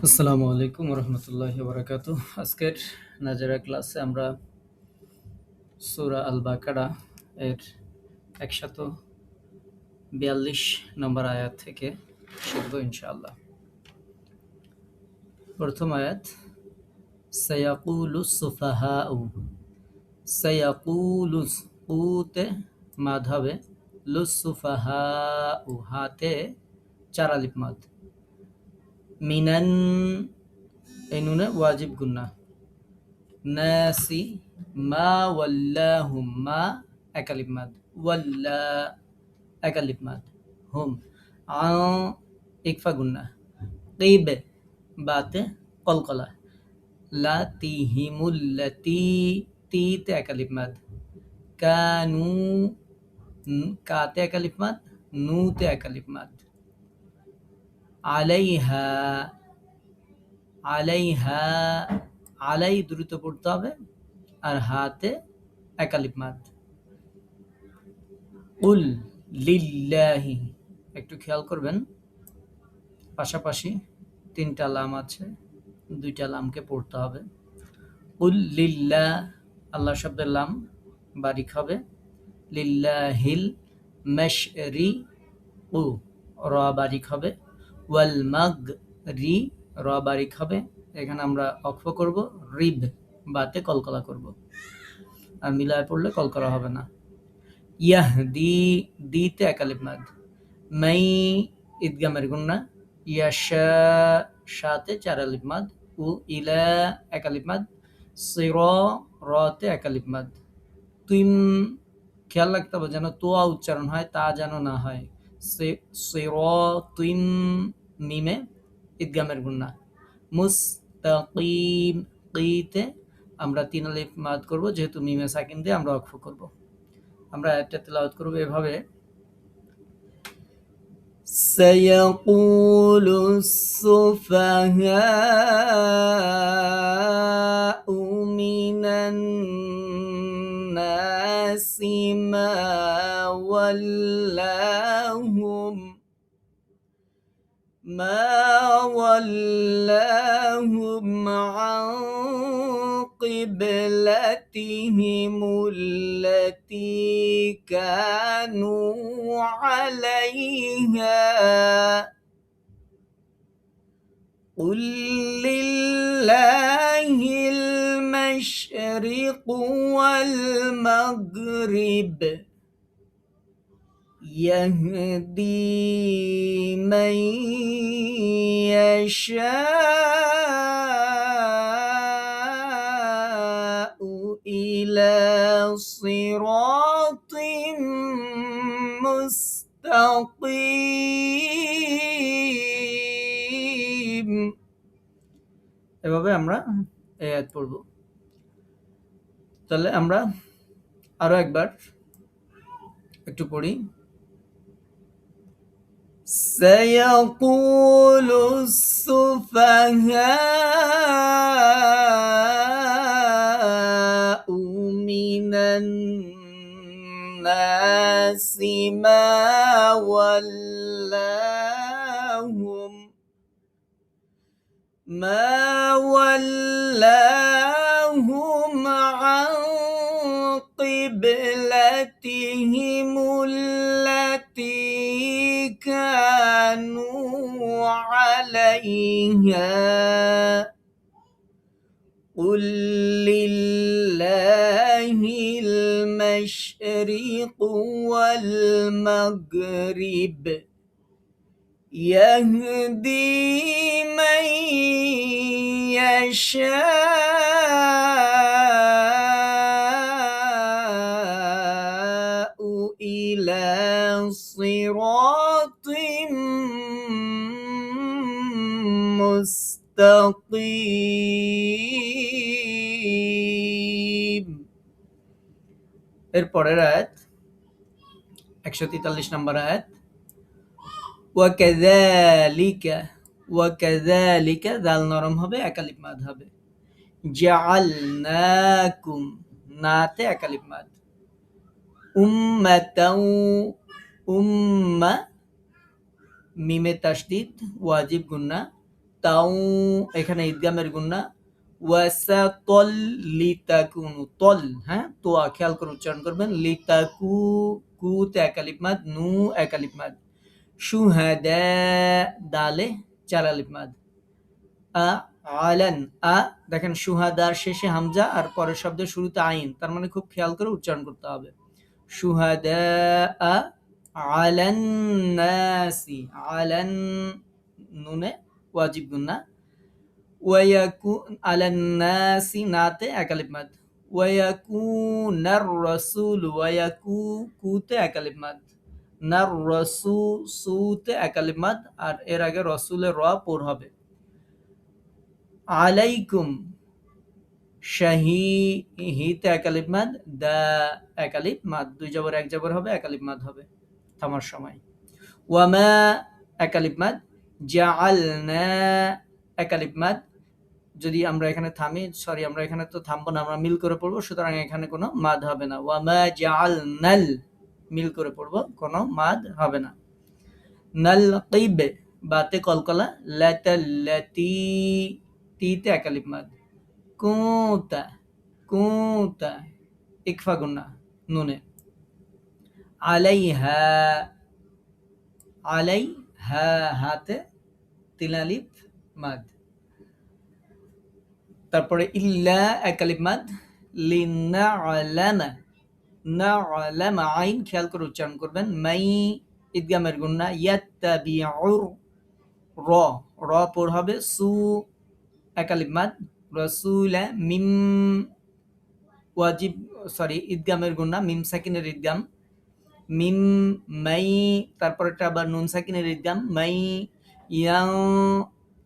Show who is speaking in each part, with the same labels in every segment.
Speaker 1: আসসালামু আলাইকুম রহমতুল্লাহি বারাকাতুহ। আজকের নাজারা ক্লাসে আমরা সূরা আল বাকারা এর 142 নম্বর আয়াত থেকে শিখব ইনশাআল্লাহ। প্রথম আয়াত, সায়াকুলুস সুফাহাউ। সায়াকুলুস, কুতে মাদ হবে, লুস সুফাহাউ হাতে চার আলিফ মাদ, মিনান এই নুনে ওয়াজিব গুন্না, নাসি মা ওয়াল্লাহুম মা একালিপ মাদ, ওয়াল্লা একালিপ মাদ, হুম আ ইকফা গুন্না, কিব বাতে কলকলা, লাতিহিমুল্লাতি তিতে একালিপ মাদ, কানু কাতে একালিপ মাদ, নুতে একালিপ মাদ, আলাইহা আলাইহা আলাই দ্রুত পড়তে হবে আর হাতে একালিপ মাদ। কুল লিল্লাহি, একটু খেয়াল করবেন পাশাপাশি তিনটা লাম আছে, দুইটা লামকে পড়তে হবে। কুল লিল্লাহ, আল্লাহ শব্দের লাম বারিক হবে, লিল্লাহিল মাশরি উ র বারিক হবে, ওয়াল মাগ রি র বারিক হবে। এখানে আমরা অক্ফ করব, রিব বাতে কলকলা করব, আর মিলায় পড়লে কলকলা হবে না। ইয়াহদি দিতে একালিপ মাদ, মাই ইদগামের গুন্না, ইয়াশা শাতে চার আলিফ মাদ, উ ইলা একালিপ মাদ, সির রতে একালিপ মাদ। তুইম খেয়াল রাখতে হবে যেন তোয়া উচ্চারণ হয়, তা যেন না হয়। সির তুইম মিমে ইদগামের গুন্না। মুস্তাকিম কিতে আমরা তিন আলিফ মাদ করব, যেহেতু মিমে সাকিন দিয়ে আমরা অক্ফ করব। আমরা একটা তেলাওয়াত করব এভাবে, سيقول السفهاء من الناس ما ولاهم عن قبلتهم التي كانوا عليها قل لله المشرق والمغرب يهدي من يشاء إلى صراط মুস্তাকিম। এভাবে আমরা এই আয়াত পড়ব। তাহলে আমরা আরো একবার একটু পড়ি। سيقول السفهاء من الناس ما ولاهم عن قبلتهم التي كانوا عليها قل لله المشرق والمغرب يهدي من يشاء إلى صراط মুস্তাকিম। এর পরের আয়াত 143 নম্বর আয়াত, ওয়াকাযালিকা দাল নরম হবে, একালিফ মাদ হবে, জাআলনাকুম নাতে একালিফ মাদ, উম্মাতাও উম্মা মিমে তাসদীদ ওয়াজিব গুন্না, তাউ এখানে ইদগামের গুন্না, ওয়াসাতল লিতাকুনু তল, হ্যাঁ তোয়া খেয়াল করে উচ্চারণ করবেন, লিতাকু কুতে এক আলিফ মাদ, নু এক আলিফ মাদ, শুহাদা দালে চার আলিফ মাদ, আ আলান আ দেখেন শুহাদার শেষে হামজা আর পরের শব্দের শুরুতে আইন, তার মানে খুব খেয়াল করে উচ্চারণ করতে হবে। শুহাদা আলান নাসি, আলান নুনে ওয়াজিব গুন্না, ওয়ায়াকু আলান নাসি নাতে এক আলিফ মাদ, ওয়ায়াকুনার রাসূল, ওয়ায়াকু কুতে এক আলিফ মাদ, নার রাসূ সুতে এক আলিফ মাদ, আর এর আগে রাসূলের র পড় হবে। আলাইকুম শাহি হিতে এক আলিফ মাদ, দা এক আলিফ মাদ, দুই জবর এক জবর হবে, এক আলিফ মাদ হবে থামার সময়। ওয়ামা এক আলিফ মাদ, জাআলনা এক আলিফ মাদ, যদি আমরা এখানে থামি, সরি আমরা এখানে তো থামবো না, আমরা মিল করে পড়বো, সুতরাং এখানে কোনো মাদ হবে না। ওয়ামা জাআলনাল মিল করে পড়বো, কোনো মাদ হবে না। নালকিব বাতে কলকলা, লাতাল্লাতি তিতে এক আলিফ মাদ, কুতা কুতা ইকফা গুন্না নুনে, আলাইহা আলাইহা হাতে তিন আলিফ মাদ, তারপরে ইল্লা এক আলিফ মাদ, লিনা'লামা না'লামা আইন খেয়াল করে উচ্চারণ করবেন, মাই ইদগামের গুন্না, ইয়াত্তাবিউর র র পড় হবে, সু এক আলিফ মাদ, রাসূলা মিম ওয়াজিব সরি ইদগামের গুন্না, মিম সাকিনের ইদগাম, মিম মাই, তারপরটা আবার নুন সাকিনের ইদগাম, মাই ইয়াং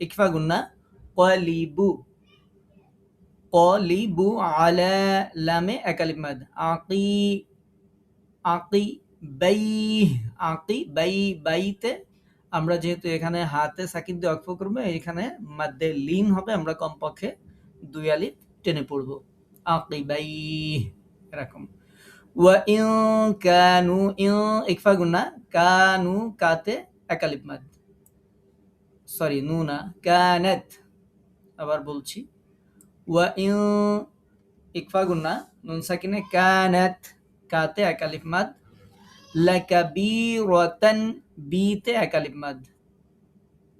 Speaker 1: ইকফা গুন্না, ক্বালিবু ক্বালিবু আলা লামে এক আলিফ মাদ, আকি বাই বাইতে আমরা যেহেতু এখানে হাতে সাকিন দিয়ে অক্ফ করবো, এখানে মাদ্দে লিন হবে, আমরা কমপক্ষে দুই আলিফ টেনে পড়বো, আকি বাই এরকম। ওয়া ইন কানু ইন ইকফা গুন্না, কানু কাতে এক আলিফ মাদ, সরি নুনা কানাত, আবার বলছি, ওয়া ইন ইকফা গুন্না নুন সাকিনে, কানাত কাতে এক আলিফ মাদ, লাকাবীরাতান বিতে এক আলিফ মাদ,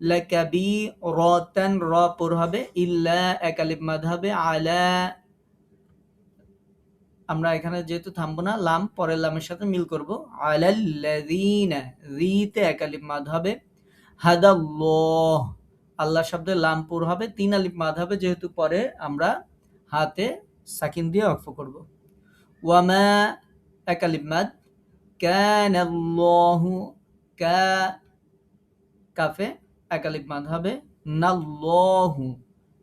Speaker 1: লাকাবীরাতান র পড় হবে, ইল্লা এক আলিফ মাদ হবে, আলা আমরা এখানে যেহেতু থামবো না, লাম পরের লামের সাথে মিল করব, আলাল্লাযীনা রিতে এক আলিফ মাদ হবে, হাদাল্লাহ আল্লাহ শব্দে লাম পুর হবে, তিন আলিফ মাদ হবে, যেহেতু পরে আমরা হাতে সাকিন দিয়ে ওয়াকফ করব। ওয়ামা এক আলিফ মাদ, কানাল্লাহু কা কাফে এক আলিফ মাদ হবে, নাল্লাহু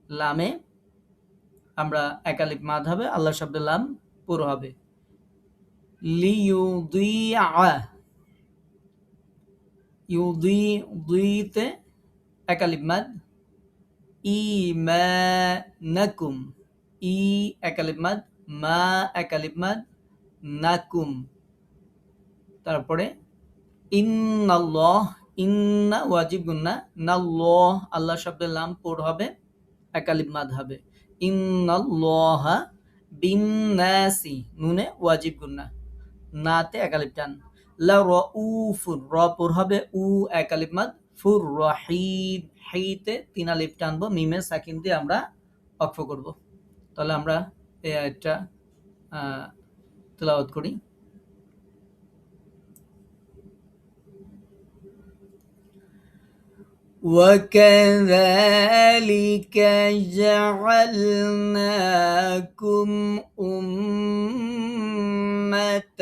Speaker 1: লামে আমরা এক আলিফ মাদ হবে, আল্লাহ শব্দে লাম পুরো হবে, লিইউদিআ ইউদিতে এক আলিফ মাদ, ঈমানাকুম ই এক আলিফ মাদ, মা এক আলিফ মাদ, নাকুম, তারপরে ইন্নাল্লাহ ইন্না ওয়াজিব গুন্না, নাল্লাহ আল্লাহ শব্দের লাম পুর হবে, এক আলিফ মাদ হবে, ইন্নাল্লাহা বিন্নাসি নুনে ওয়াজিব গুন্না, নাতে এক আলিফ টান, লা রাউফুর র পুর হবে, উ এক আলিফ মাদ, ফুর রহিম হিতে তিন আলিফ টানবো, মিমে সাকিন দিয়ে আমরা ওয়াকফ করব। তাহলে আমরা এই আয়াতটা তেলাওয়াত করি। وكذلك جعلناكم أمة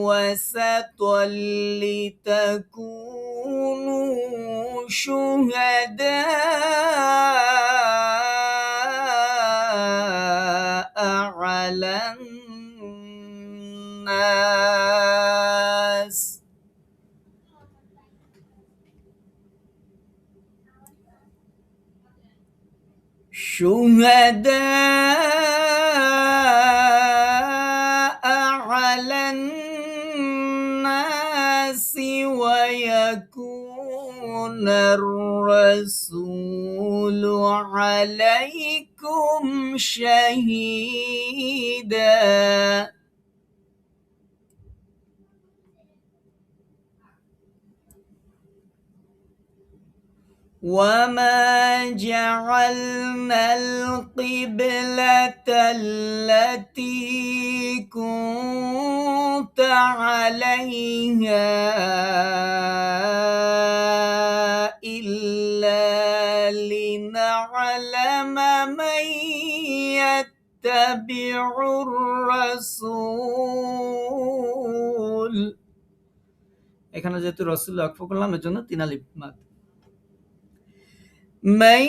Speaker 1: وسطا لتكونوا شهداء على الناس شهداء على الناس ويكون الرسول عليكم شهيدا وما جعلنا القبلة التي كنت عليها إلا لنعلم من يتبع الرسول এখানে যেহেতু রাসূল ওয়াকফ করলাম এজন্য 3 আলিফ মাদ من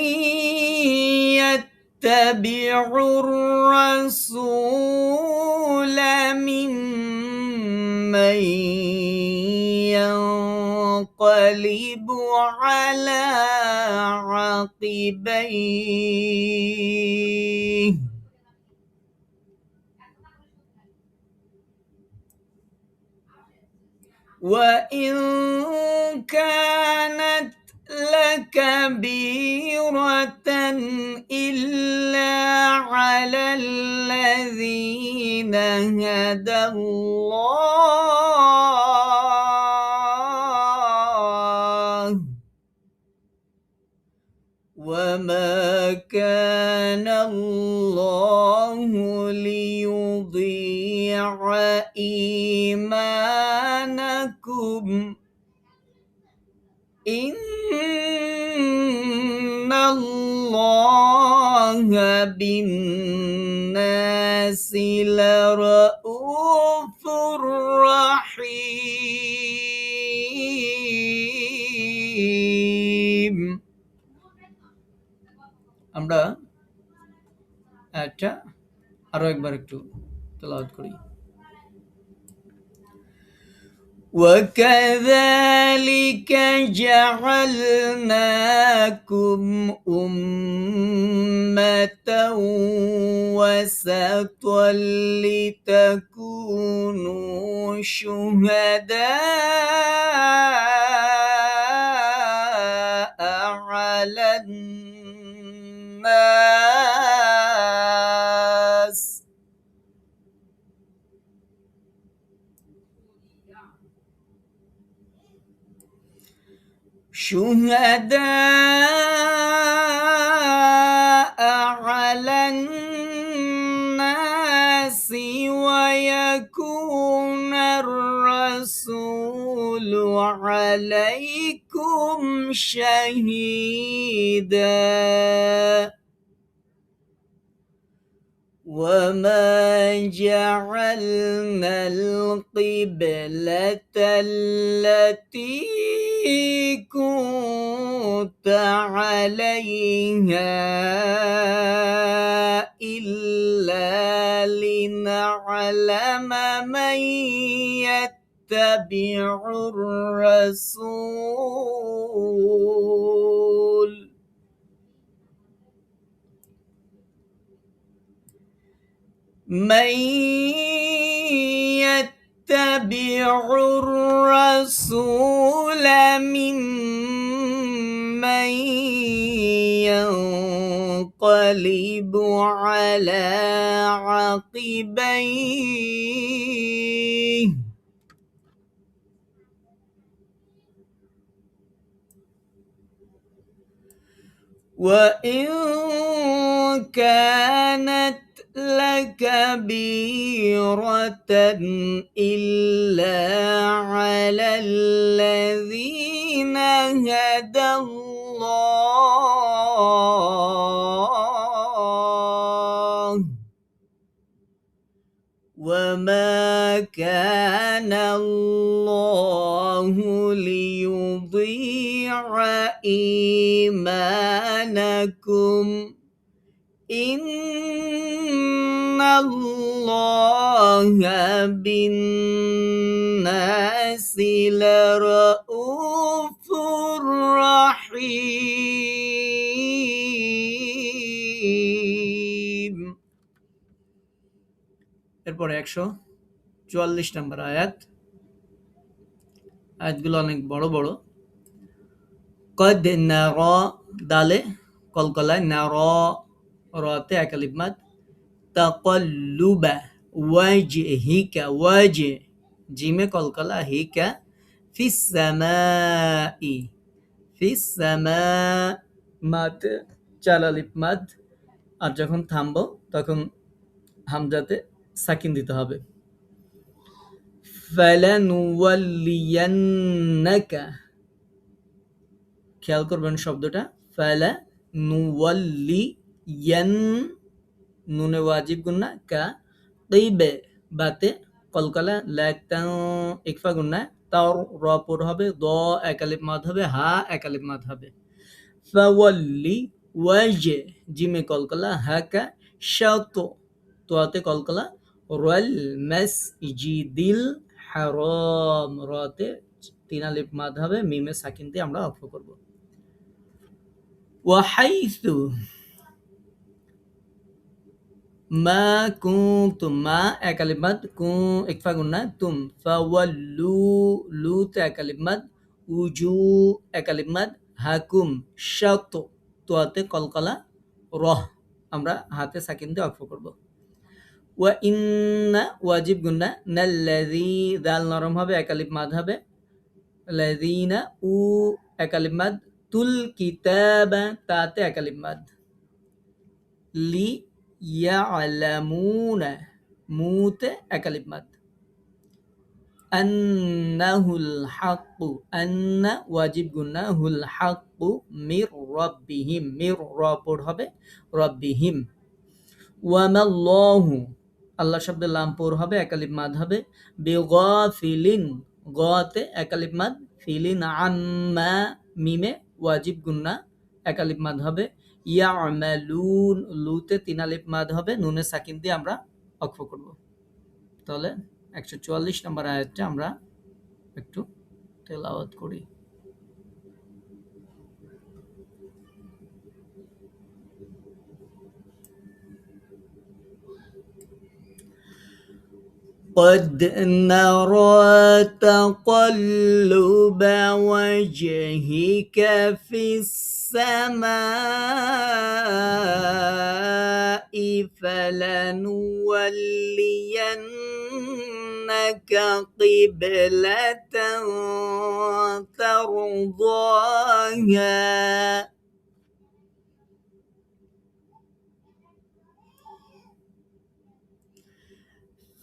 Speaker 1: يتبع الرسول ممن ينقلب على عقبيه وإن كانت لكبيرة إلا على الذين هدى الله وما كان الله ليضيع إيمانكم إن الله بالناس لرؤوف رحيم আমরা এটা আরো একবার একটু তেলাওয়াত করি وكذلك جعلناكم أمة وسطا لتكونوا شهداء على الناس شهداء على الناس ويكون الرسول عليكم شهيدا وما جعلنا القبلة التي كنت عليها إلا لنعلم من يتبع الرسول من يتبع الرسول ممن ينقلب على عقبيه وإن كانت لكبيرة إلا على الذين هدى الله وما كان الله ليضيع إيمانكم إن الله بالناس لرؤوف رحيم এরপরে 144 নম্বর আয়াতগুলো অনেক বড় বড় قد نرى দালে কলকলায় নারা রাতে একালিফ মাদ তাকাল্লুবা ওয়াজহিকা জিমে কলকলা হিকা ফিস সামাই ফিস সামা মাদ চার আলিফ মাদ আর যখন থামবো তখন হামজাতে সাকিন দিতে হবে ফালানুওয়াল্লিয়ান্নাকা খেয়াল করবেন শব্দটা ফালানুওয়াল্লিয়ান নুনে ওয়াজিব গুন্না কা তৈবে বাতে কলকলা লাতান ইকফা গুন্না তার রপুর হবে দ একালিফ মাদ হবে হা একালিফ মাদ হবে ফাওয়াল্লি ওয়াজে জিমে কলকলা হাকা শাত তোয়াতে কলকলা রল মাসজিদিল হারাম রাতে তিন আলিফ মাদ হবে মিমে সাকিন দিয়ে আমরা অক্ষ করব ওয়াহাইসু মা কুনতুম মা এক আলিফ মাদ ইকফা গুন্না তুম ফাওয়াল্লু লু তে এক আলিফ মাদ উজু এক আলিফ মাদ হাকুম শাত তোয়াতে কলকলা রহ আমরা হাতে সাকিন দিয়ে অক্ষ করব ওয়া ইন্না ওয়াজিব গুন্না নাল্লাযী দাল নরম হবে এক আলিফ মাদ হবে লাযীনা উ এক আলিফ মাদ তুল কিতাবা তাতে এক আলিফ মাদ লি ইয়ালামুনা মুতে এক আলিফ মাদ আন্নাহুল হাক্কু আন্না ওয়াজিব গুন্না হুল হাক্কু মির রাব্বিহিম মির রপর হবে রাব্বিহিম ওয়ামাল্লাহু আল্লাহ শব্দের লাম পর হবে এক আলিফ মাদ হবে বিগাফিলিন গাতে এক আলিফ মাদ ফিলিন আম্মা মিমে ওয়াজিব গুন্না এক আলিফ মাদ হবে ইয়ামালুন লুতে তিন আলিফ মাদ হবে নুনে সাকিন দিয়ে আমরা অক্ষ করব তাহলে 144 নম্বর আয়াতটা আমরা একটু তেলাওয়াত করি قد نرى تقلب وجهك في السماء فلنولينك قبلة ترضاها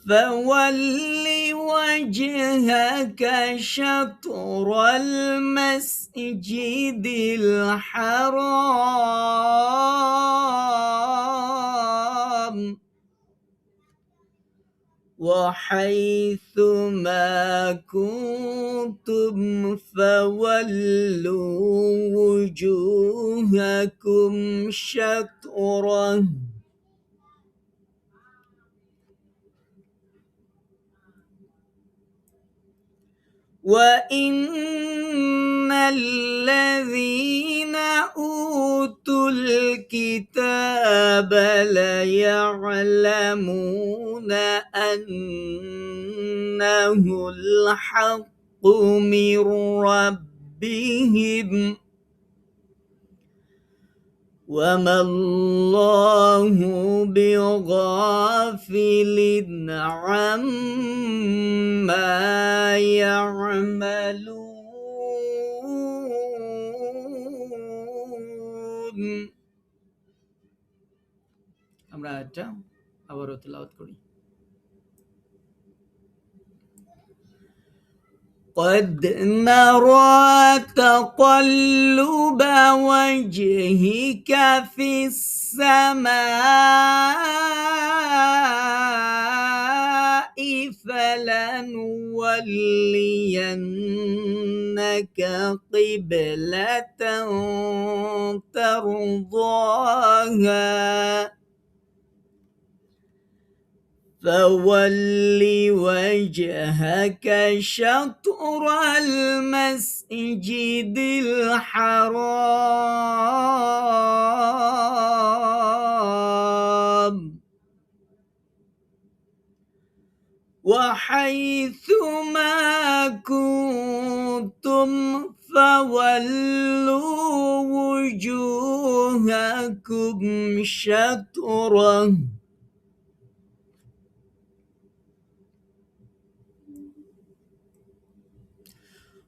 Speaker 1: فول وجهك شطر المسجد الحرام وحيث ما كنتم فولوا وجوهكم شطره وإن الذين أوتوا الكتاب ليعلمون أنه الحق من ربهم وما الله بغافل عما يعملون আমরা এটা আবারও তেলাওয়াত করি قد نرى تقلب وجهك في السماء فلنولينك قبلة ترضاها فول وجهك شطر المسجد الحرام وحيث ما كنتم فولوا وجوهكم شطره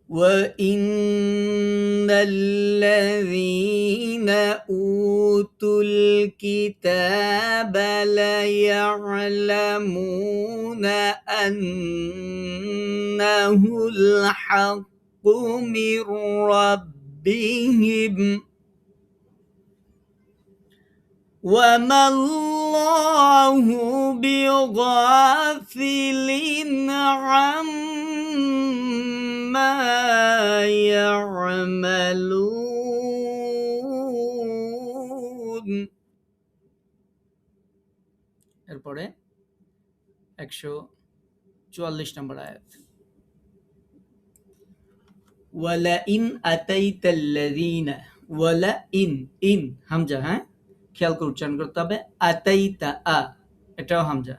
Speaker 1: وإن الذين أوتوا الكتاب ليعلمون أنه الحق من ربهم وما الله بغافل عما يعملون এরপরে 144 নম্বর আয়াত ওয়ালাইন আতাইতাল্লাযীনা ওয়ালাইন ইন হামজা হ্যাঁ খেয়াল করে উচ্চারণ করতে হবে আতাইতা এটাও হামজা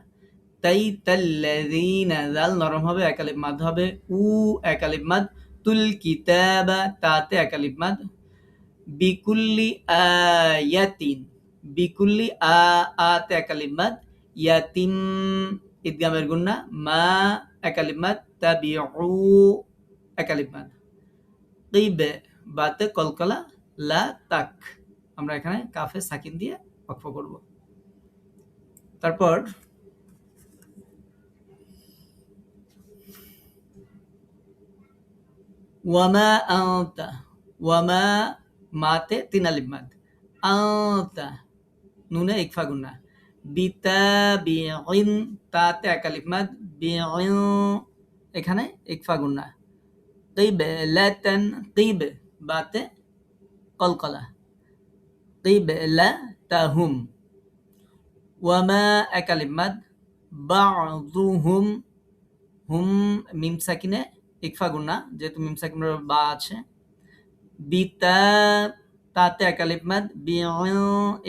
Speaker 1: তাইতাল্লাযীনা জাল নরম হবে এক আলিফ মাদ হবে উ এক আলিফ মাদ তুল কিতাবা তাতে এক আলিফ মাদ বিকুল্লি আয়াতিন বিকুল্লি আতে এক আলিফ মাদ ইয়াতিম ইদগামের গুন্না মা এক আলিফ মাদ তাবিউ এক আলিফ মাদ তিবে বাতে কলকলা লা তাক আমরা এখানে কাফে সাকিন দিয়ে ওয়াকফ করব তারপর ওয়ামা আনতা ওয়ামা মাতে তিন আলিফ মাদ আনতা নুনে ইকফা গুন্না বিতাবিইন তাতে এক আলিফ মাদ বিইন এখানে ইকফা গুন্না কিবলাতান কিব বাতে কলকলা কিবলাতাহুম ওয়ামা এক আলিফ মাদ বা'যুহুম হুম মিম সাকিনে ইকফা গুন্না যেহেতু মিম সাকিনের বা আছে বিতা তাতে এক আলিফ মাদ বিইন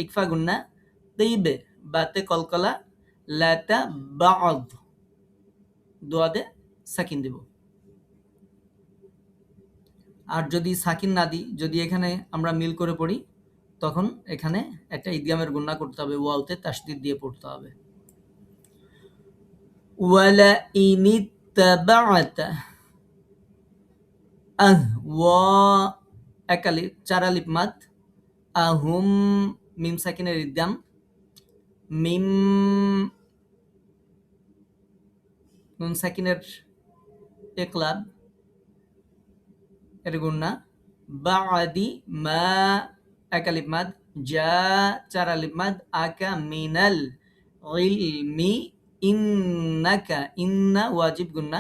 Speaker 1: ইকফা গুন্না কিব বাতে কলকলা লাতা বা'দ দোয়াদে সাকিন দিব আর যদি সাকিন না দিই যদি এখানে আমরা মিল করে পড়ি তখন এখানে একটা ইদগামের গুন্না করতে হবে ওয়াওতে তাসদীদ দিয়ে পড়তে হবে ওয়ালা ইনিত্তাবা'তা ওয়া এক আলিফ চার আলিফ মাদ আহুম মিম সাকিনের ইদগাম মিম নুন সাকিনের ইকলাব এর গুন্না বা'দি মা এক আলিফ মাদ জা চার আলিফ মাদ আকা মিনাল ইলমি ইন্নাকা ইন্না ওয়াজিব গুন্না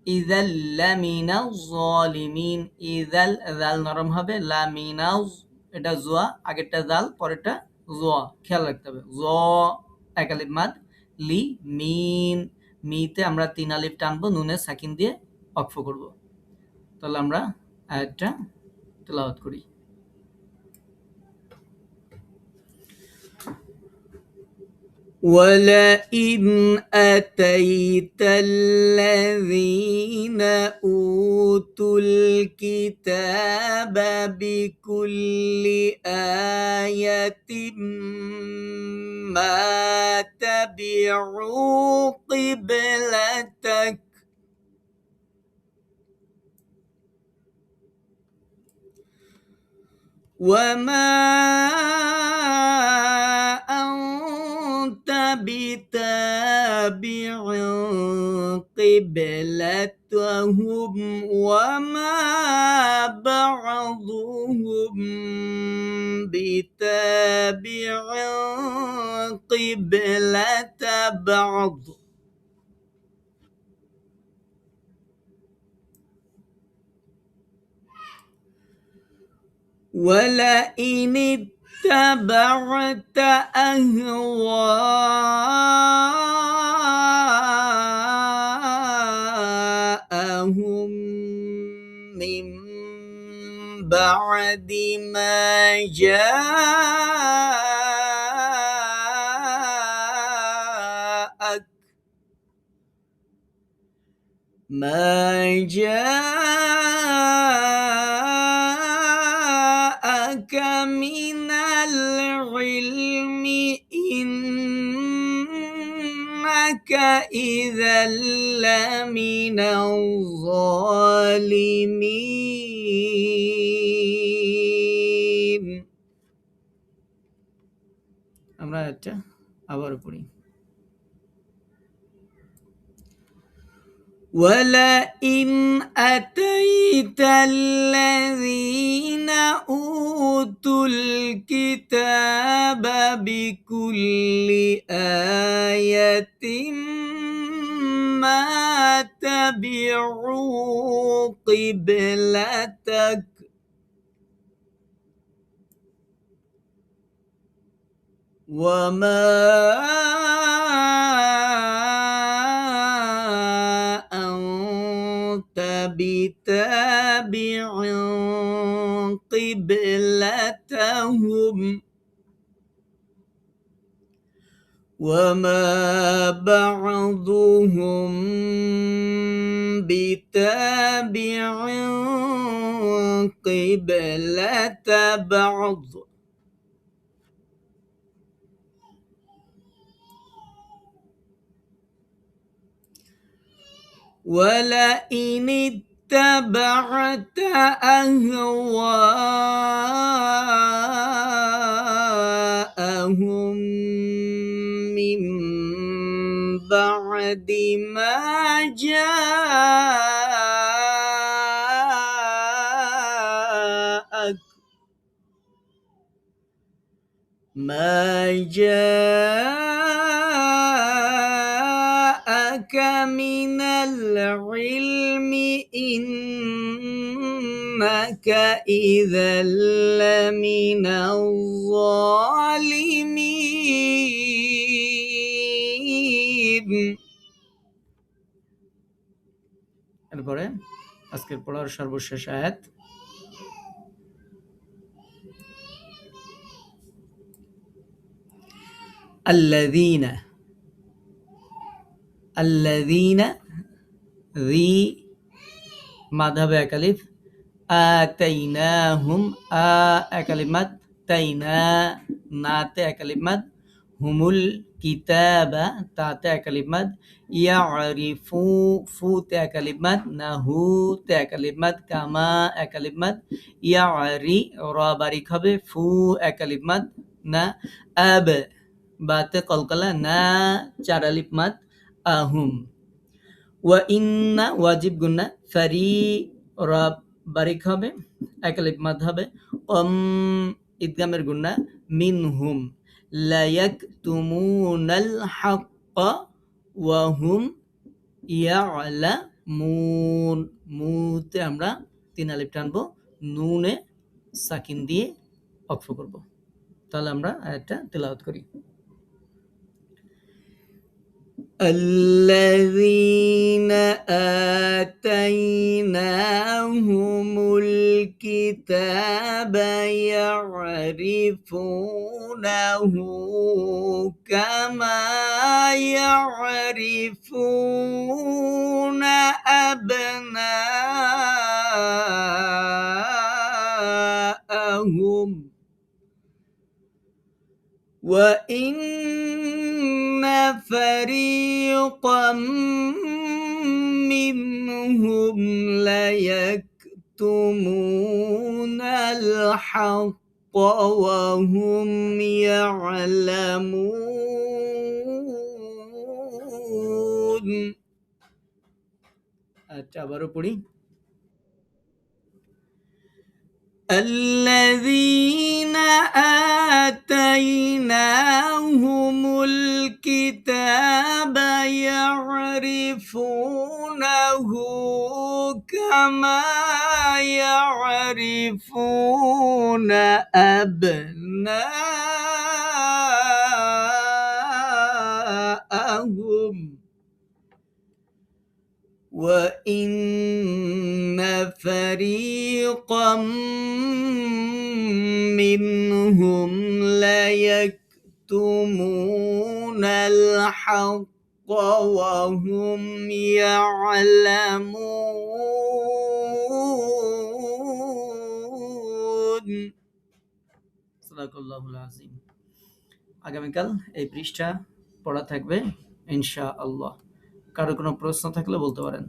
Speaker 1: ইযাল লামিনাল যালিমিন ইযাল জাল নরম হবে লামিনাল এটা জোয়া আগেরটা জাল পরেরটা জোয়া খেয়াল রাখতে হবে জ এক আলিফ মাদ লি মিন মিতে আমরা তিন আলিফ টানবো নুনে সাকিন দিয়ে ওয়াকফ করব তাহলে আমরা আয়াতটা তেলাওয়াত করি ولئن أتيت الذين أوتوا الكتاب بكل آية ما تبعوا قبلتك وما أنت بتابع قبلتهم وما بعضهم بتابع قبلة بعض ولئن اتبعت أهواءهم من بعد ما جاءك من العلم إنك إذا لمن الظالمين আমরা এটা আবার পড়ি ولئن أتيت الذين أوتوا الكتاب بكل آية ما تبعوا قبلتك وما أنت بتابع قبلتهم وما بعضهم بتابع قبلة بعض ولئن اتبعت أهواءهم من بعد ما جاءك من العلم إنك إذا لمن الظالمين এরপরে আজকের পড়ার সর্বশেষ আয়াত الذين ذي মাযহাবে একালিফ আতাইনাহুম একালিমাত তাইনা নাতে একালিমাত হুমুল কিতাবা তাতে একালিমাত ইয়ারিফু ফুতে একালিমাত নাহু তে একালিমাত কামা একালিমাত ইয়ারি রা বারিক হবে ফু একালিমাত না আব বাতে কলকলা না চার আলিফ মাদ আহুম ওয়া ইন্না ওয়াজিব গুন্না ফারি রা বারিক হবে এক আলিফ মাদ হবে ইদগামের গুন্না মিনহুম লা ইয়াকতুমুনাল হাক্কা ওয়া হুম ইয়ালামুন মুতে আমরা তিন আলিফ টানবো নুনে সাকিন দিয়ে ওয়াকফ করব তাহলে আমরা আয়াতটা তেলাওয়াত করি الذين آتيناهم الكتاب يعرفونه كما يعرفون أبناءهم وإن فريقا منهم ليكتمون الحق وهم يعلمون আবারও পড়ি الذين آتيناهم الكتاب يعرفونه كما يعرفون أبناءهم وإن فريقا منهم ليكتمون الحق وهم يعلمون সাদাকাল্লাহুল আযীম। আগামীকাল এই পৃষ্ঠা পড়া থাকবে ইনশাআল্লাহ। কারো কোনো প্রশ্ন থাকলে বলতে পারেন।